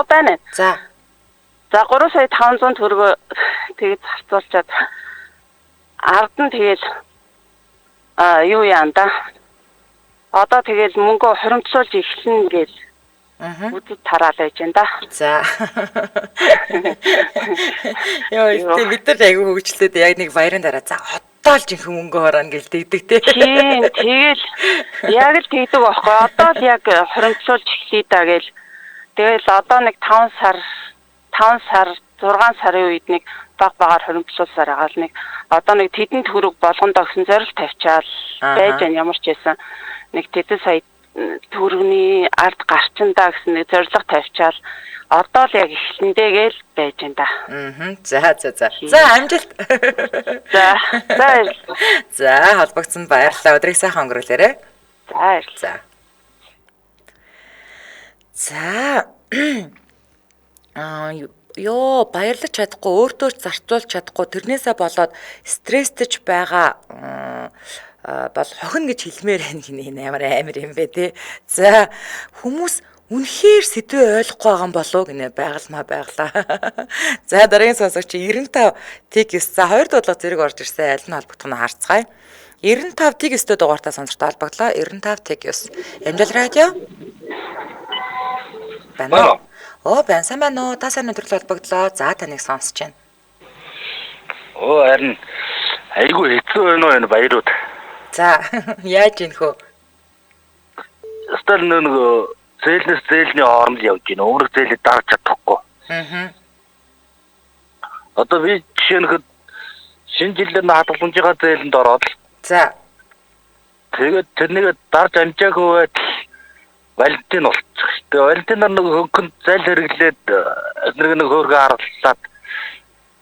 байна. За 3 сая 500 төгрөгөө тэгээд зарцуулчаад ард нь тэгээд юу яанда. Одоо тэгэл мөнгө хоримтлуулж эхлэн гэж үдэд тараал байж энэ да. За. Ёо, бид нар айгүй хөвчлээд яг нэг баярын дараа за одоо л жинхэнэ мөнгө хороно гэж тэгдэг те. Тийм, тэгэл яг л тэгдэг байхгүй. Одоо л яг хоримтлуулж эхлэе да гэл. Тэгэл одоо нэг 5 сар, 6 сарын үед нэг багаар хоримтлуулсаар байгаа л нэг одоо нэг тэдэн төгрөг болгондоо гэсэн зорилт тавьчаал байж ямар ч байсан нэг тэдэн сая төгрөгийн ард гарчиндаа гэсэн нэг зорилго тавьчаал одоо л яг эхлэндээ гээл байж энэ да. За. За амжилт. За. За холбогдсонд баярлалаа. Өдрийг сайхан өнгөрүүлээрэй. За. За. Ёо баярлаж чадахгүй өөртөө ч зарцуулж чадахгүй тэрнээсээ болоод стресстэж байгаа бол хохин гэж хэлмээр байна гинэ амар юм бэ те. За хүмүүс үнэхээр сэдвээ ойлгохгүй байгаа юм болов гинэ байгалаа. За дараагийн сонсогч 95 TX за 2 дуудлага зэрэг орж ирсэн аль нь холбогдох нь харцгаая. 95 TX-тэй дугаартаа сонсортой холбогдлоо 95 TX Амжилт радио. Байна. Сайн байна уу? Та сайн өдрөл холбогдлоо. За таныг сонсож байна. Харин айгүй хэцүү байна уу энэ баярууд. За яаж ийм хөө? Стал нэг зээлний хооронд явж байна. Өмнөх зээлийг дарж чадахгүй. Одоо би жишээ нь шинэ жилээр хадгаламж байгаа зээлэнд ороод. За. Тэгээд тэрнийг дарж амжаагүй байтал Валентин болчих. Тэгээ Валентинаар нэг хөнгөн зал хэрэглээд нэг хөөргөө харлаад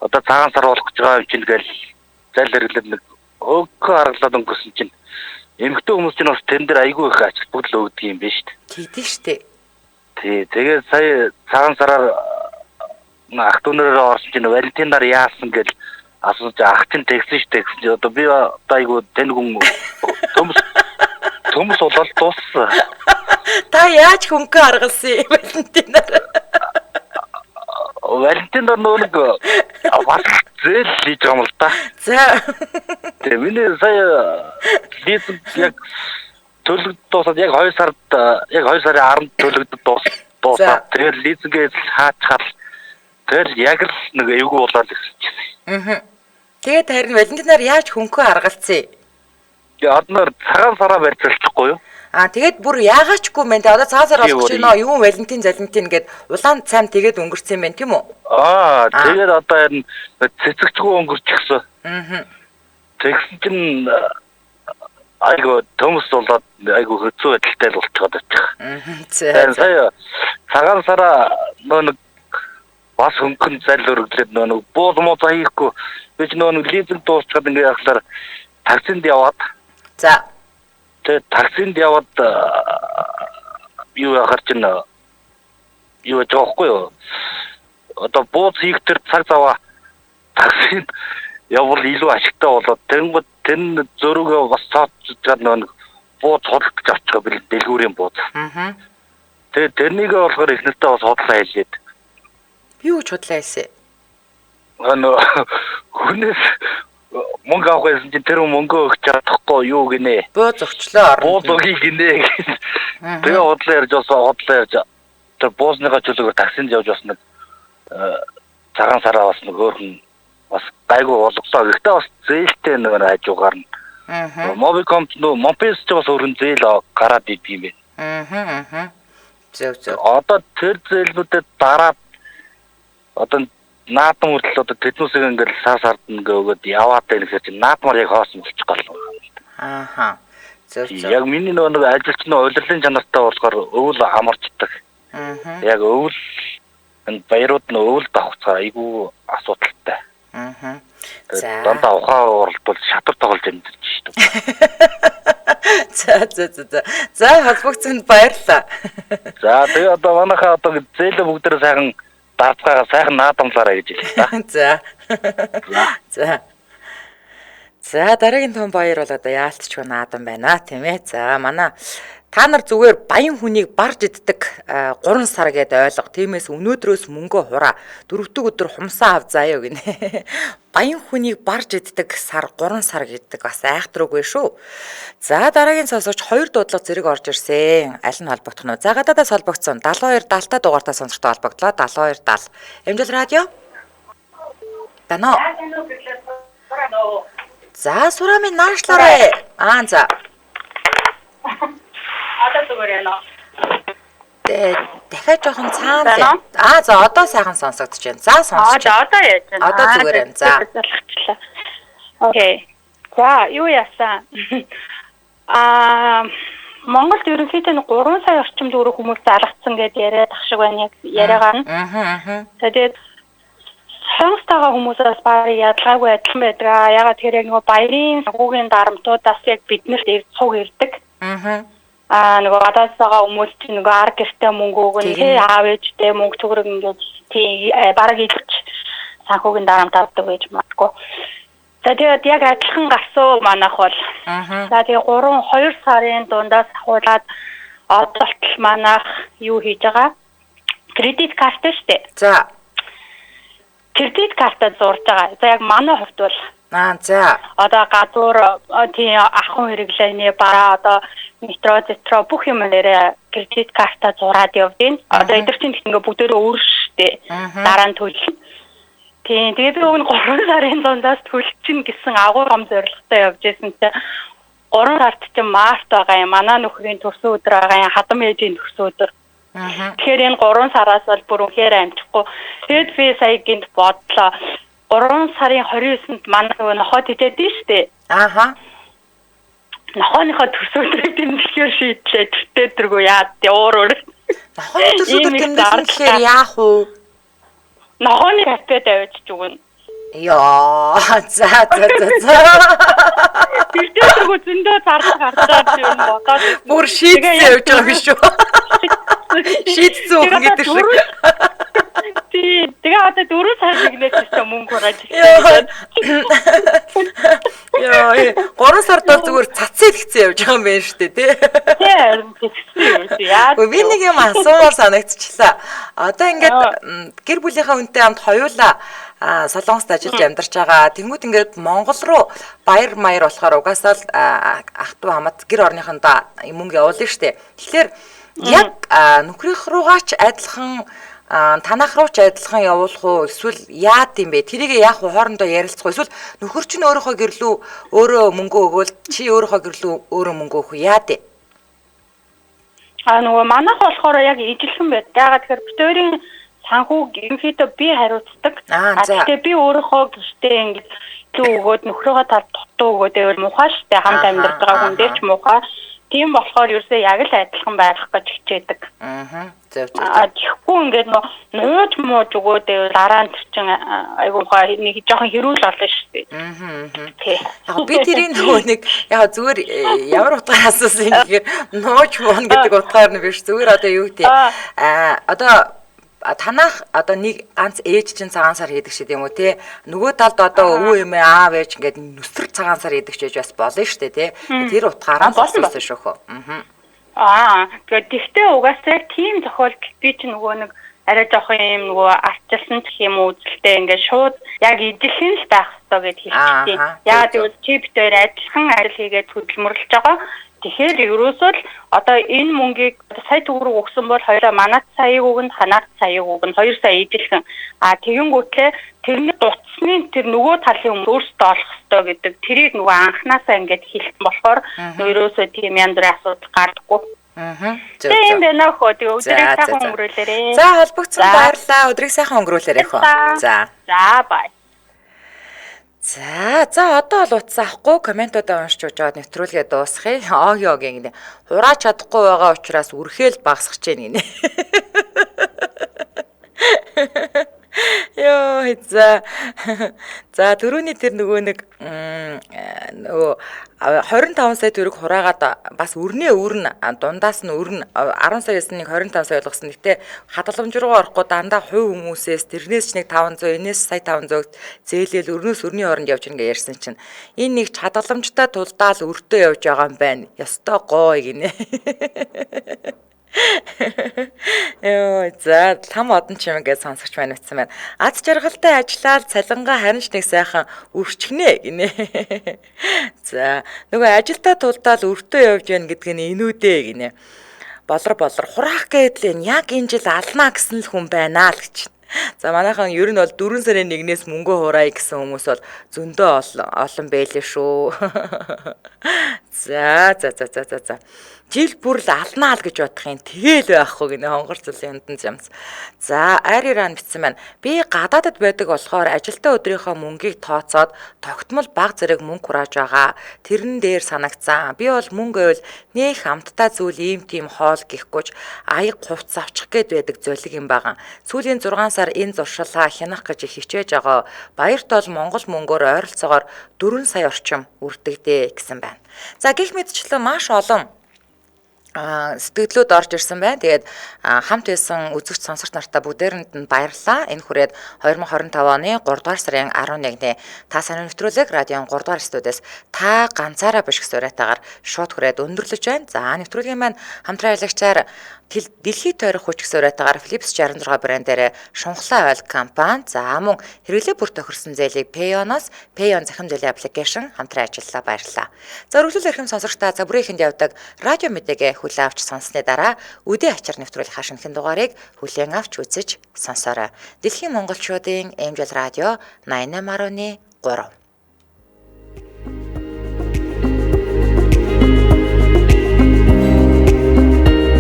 одоо цагаан сар болох гэж байгаа юм чинь гээл зал хэрэглээд нэг хөнгөө харлаад өнгөрсөн чинь эмэгтэй хүмүүс чинь бас тэн дээр айгүй их ач холбогдол өгдөг юм байна шүү дээ. Тэгдэж штэ. Тий, тэгээд сая цагаан сараар ах トゥ нэрээр орсон чинь Валентинаар яасан гэж асууж ах чинь тэгсэн штэ гэсэн. Одоо би айгүй тэн хүн төмс болол дууссан. Та яаж хөнгө аргалсан Валентинаар? Валентинаар нэг бас зээл хийж байгаа юм л та. За. Тэгээ миний сая лиз яг төлөв дуусаад яг 2 сарын 10-нд төлөгдөд дуусаад тэгээд лизгээ хаачхаар тэгэл яг л нэг эвгүй болоод ирсэн. Тэгээд харин Валентинаар яаж хөнгөө аргалсан? Тэгээ одноор цагаан сараа барьцуулчихгүй юу? Тэгээд бүр яагаачгүй мэн тэ одоо цагаан сар болох ч нөө юу Валентин гэд улаан цайм тэгээд өнгөрсөн юм байна тийм үү? Тэгээд одоо харин цэцэгчгүй өнгөрчихсөн. Тэгсэн чинь айгуу төмс болоод айгуу хэцүү байдалтай л болчиход очих. Сая цагаан сараа нэг бас хөнгөн зал өргөдлээд нэг буул муу хийхгүй би ч нэг лизинг дуусчихад ингээ яхалаар таксинд яваад. За. Тэгээд таксинд яваад юу яхаар чинь юу жоохгүй юу? Одоо бууз хийх төр цаг заваа таксинд явбал илүү ашигтай болоод тэр зөрүүгээ бас цаацгаад нэг бууз ходлох гэж авчихаа бил дэлгүүрийн бууз. Тэгээд тэрнийг болохоор их нэртээ бас хотлоо хэлээд. Юу ч хотлоо хэлсэн. Хүнээс мөнгө авах гэсэн чинь тэр мөнгөө өгч чадахгүй юу гинэ. Бууз өгчлөө. Бууз өгье гинэ. Тэгээ хотлоо ярьж тэр буузныхаа чөлөөгөөр таксинд явж бас нэг цагаан сараа бас нэг өөрхөн бас гайгүй болгоцоо. Гэхдээ бас зээлтэй нэг хажуугаар нь. Мобикомт мопес ч бас өөрхөн зээл гараад идэв юм байна. Зөв. Одоо тэр зээлүүдэд дараад одоо наадам хүртэл одоо тэднүүсийг ингээл сард ингээ өгөөд яваад байх гэсэн чинь наадмаар яг хоосон болчих гол. Зөв. Яг миний нэг ажилч нь улирлын чанартай болохоор өвөл амарчдаг. Яг өвөл энэ баярууд нь өвөл давхцаа айгүй асуудалтай. За. Дандаа ухаан уралдвал шатар тоглож амьдэрч шүү дээ. За холбогцсонд баярлалаа. За тэгээ одоо манайхаа одоо зээлээ бүгдээрээ сайхан даацгаагаа сайхан наадамлаарай гэж хэлээ та. За дараагийн том баяр бол одоо яалтчгүй наадам байна тийм ээ. За манай Та нар зүгээр баян хүнийг барж иддэг 3 сар гэдээ ойлго. Тиймээс өнөөдрөөс мөнгөө хураа. 4-р өдөр хумсаа ав заяа гинэ. Баян хүнийг барж иддэг сар 3 сар гэдэг бас айхтруугүй шүү. За дараагийн сонсогч 2 дуудлага зэрэг орж ирсэн. Аль нь холбогдох нь? За гадаадаас холбогдсон 72 70-та дугаартаа сонсогчтой холбогдлоо. 72 70. Эмжил радио. Тано. За сурами наашлаарай. За. Одоо зүгээр яана. Дахиад жоохон цаана. За одоо сайхан сонсогдож байна. За сонсож. Одоо яаж байна? Одоо зүгээр байна. За. Окей. За юу яасан? Монголд ерөнхийдөө 3 сая орчим төгрөг хүмүүс залгацсан гэдээ яриад ах шиг байна яг яриагаа нь. Тэгээд Сонгостойгоо хүмүүсээс барыг ядалгаагүй адилхан байдаг. Ягаад тэгэхээр яг нөгөө баярын санхүүгийн дарамтуудаас яг биднэрт цуг ирдэг. Нөгөө гадаадсагаа хүмүүс чинь нөгөө ар гэртээ мөнгө өгнө, тий аав ээжтэй мөнгө төгрөг ингээд тий бараг идэж санхүүгийн дарамт авдаг гэж магадгүй. За тэгээд яг адилхан гарсан манайх бол. За тэгээд 2 сарын дундаас ахуулаад одоолтол манайх юу хийж байгаа? Кредит карт штэ. За. Кредит картад зурж байгаа. За яг манай хувьд бол за. Одоо гадуур тий ахын хэрэглээний бараа одоо метро бүх юм нэрэ кредит картаа зураад явдیں۔ Одоо эдгээр чинь ингээ бүгдөө өөр штэ. Дараа нь төлнө. Тий тэгээд би өгн 3 сарын дундаас төлчин гэсэн агуур гом зорилготой явж байсан чинь 3 сард чинь март байгаа юм. Манай нөхрийн төрсөн өдөр байгаа юм. Хадам ээжийн төрсөн өдөр. Тэгэхээр энэ 3 сараас бол бүр үнхээр амжихгүй. Тэгэд би сая гинт бодлоо. 3 сарын 29-нд манай нөгөө нохоод идэдэн штэ. Нохооныхоо төрсөн өдрийг тэмдэглэхээр шийдлээ. Тэртээ тэргүй яад уур. Нохооны төрсөн өдөр тэмдэглэхээр яах вэ? Нохооны кафед авчиж өгнө. Яа, за. Тэртээ тэргүй зөндөө зарлах гарчаад юм бодоод бүр шийдсэн явж байгаа юм шүү. Шийдсэн үг гэдэг шиг. Тэгээ одоо 4 сар нэгнээс ч мөнгө хурааж Яа, 3 сард бол зүгээр цацэл гिचсэн явж байгаа юм байна шүү дээ, тий. Тий, яа. Би нэг юм асуумаар санагдчихлаа. Одоо ингээд гэр бүлийнхаа хүнтэй хамт хоёулаа Солонгост ажиллаж амьдарч байгаа. Тэнгүүд ингээд Монгол руу баяр маяр болохоор угаасаа л ах トゥ хамт гэр орныхондоо мөнгө явуулна шүү дээ. Тэгэхээр яг нөхрийнх руугаач адилхан танах руу ч адилхан явуулах уу эсвэл яад юм бэ? Тэрийг яах вэ? Хоорондоо ярилцах уу? Эсвэл нөхөр чинь өөрийнхөө гэрлүү өөрөө мөнгө өгөөл чи өөрийнхөө гэрлүү өөрөө мөнгө өгөх үү? Яад вэ? Нөгөө манайх болохоор яг ижилхэн байд. Яагаад тэгэхээр битүүрийн санхүүг ерөнхийдөө би хариуцдаг. Тэгэхээр би өөрийнхөө гэртээ ингэж лүү өгөөд нөхрөөгөө тал дутуу өгөөд байвал муухай штэ хамт амьдарч байгаа хүн дээр ч муухай. Тийм болохоор ерөөсөө яг л адилхан байх гэж хичээдэг. Тэгэхгүй ингээд нууж мууж өгөөд байвал дараа нь чинь айгуухай нэг жоохон хэрүүл болно штэ. Яг би тэрийн нөгөө нэг яг зүгээр ямар утгаар асуусан юм гэхээр нууж муун гэдэг утгаар нь биш зүгээр одоо юу гэдэг одоо танах одоо нэг ганц ээж чинь цагаан сар хийдэг шиг юм уу те нөгөө талд одоо өвөө эмээ аав ээж ингээд нүсэр цагаан сар хийдэг ч бас болно шүү дээ те тэр утгаараа болсон шүүхөө. Гэхдээ угаасаа тийм тохиолдолд би чинь нөгөө нэг арай жоохон юм нөгөө арчилсан гэх юм үзэлтэй ингээд шууд яг ижилхэн л байх хэрэгтэй гэж хэлчихсэн. Яагаад гэвэл чи битээр адилхан арил хийгээд хөдөлмөрлөж байгаа. Тэгэхээр ерөөсөө л одоо энэ мөнгийг сая төгрөг өгсөн бол хоёроо манайд саяг өгнө, ханаад саяг өгнө, 2 сая ижилхэн. Тэгэнгүүтлээ тэрний дуцсны тэр нөгөө талын өөрсдөө олох хэрэгтэй гэдэг тэрийг нөгөө анханасаа ингээд хэлсэн болохоор ерөөсөө тийм янз бүрийн асуудал гардаггүй. Тийм байна хөө. Тэгээ өдрийг сайхан өнгөрүүлээрэй. За холбогдсон баярлалаа. Өдрийг сайхан өнгөрүүлээрэй хөө. За бай. За одоо бол утас авахгүй комментуудаа уншиж жоод нэвтрүүлгээ дуусгая. Йоо гэнэ. Хураач чадахгүй байгаа учраас үрхээл багсгаж гэнэ. Йоо за. За түрүүний тэр нөгөө нэг нөгөө 25 сая төгрөг хураагаад бас өрнөө өрн дундаас нь өрн 10 саяас нэг 25 сая болгосон. Гэтэ хадгаламж руу орохгүй дандаа хувь хүмүүсээс тэрнээс ч нэг 500 энэс сая 500 зээлэл өрнөөс өрний хооронд явж ингээ ярьсан чинь энэ нэг хадгаламжтай тулдаал өртөө явж байгаа юм байна. Ёстой гоо гинэ. Йоо за там одон чим гэж сонсогч маань утсан байна. Аз жаргалтай ажиллаад цалингаа харин ч нэг сайхан өрчгнэ гинэ. За нөгөө ажилдаа тулдаал өртөө явж байна гэдг нь инүүдээ гинэ. Болор хураах гэдэл яг энэ жил алнаа гэсэн л хүн байна л гэж. За манайхан ер нь бол 4 сарын 1-ээс мөнгө хураая гэсэн хүмүүс бол зөндөө олон байлээ шүү. За. Жил бүр л алнаа л гэж бодох юм. Тэгэл байхгүй гинэ хонгорцлын юмдан замс. За Ариран бичсэн байна. Би гадаадд байдаг болохоор ажилтаа өдрийнхөө мөнгийг тооцоод тогтмол баг зэрэг мөнгө хурааж байгаа. Тэрэн дээр санагцсан. Би бол мөнгө байвал нэг хамтдаа зүйл ийм тийм хоол гихгүйч аяг хувцс авчих гээд байдаг золиг юм байгаа. Сүүлийн 6 сар энэ зуршилаа хянах гэж хичээж байгаа. Баярт бол Монгол мөнгөөр ойролцоогоор 4 сая орчим үрдэгдээ гэсэн байна. За гих мэдчлэн маш олон сэтгэлдлүүд орж ирсэн байна. Тэгээд хамт байсан үзэгч сонсогч нартаа бүгдээрэнд нь баярлалаа. Энэ хүрээд 2025 оны 3 дугаар сарын 11-ний та сайн нэвтрүүлэг радион 3 дугаар студиэс та ганцаараа биш гэсэн уриатаагаар шууд хүрээд өндөрлөж байна. За нэвтрүүлгийн маань хамтран аялагчаар дэлхийд тойрох хүч гэсэн уриатаагаар Philips 66 брэндээр шунхлаа ойл компани за мөн хэрэглээ бүр тохирсон зээлийг Payonoос Payon захим зээлийн аппликейшн хамтран ажиллалаа баярлалаа. За өргөжлөл эрхэм сонсогчдаа за бүрийн эхэнд явдаг радио мэдээгээ хүлээн авч сонссны дараа үдээ ачаар нэвтрүүлэх хашинхэн дугаарыг хүлээн авч үзэж сонсоорой. Дэлхийн монголчуудын Эмжил радио 88.3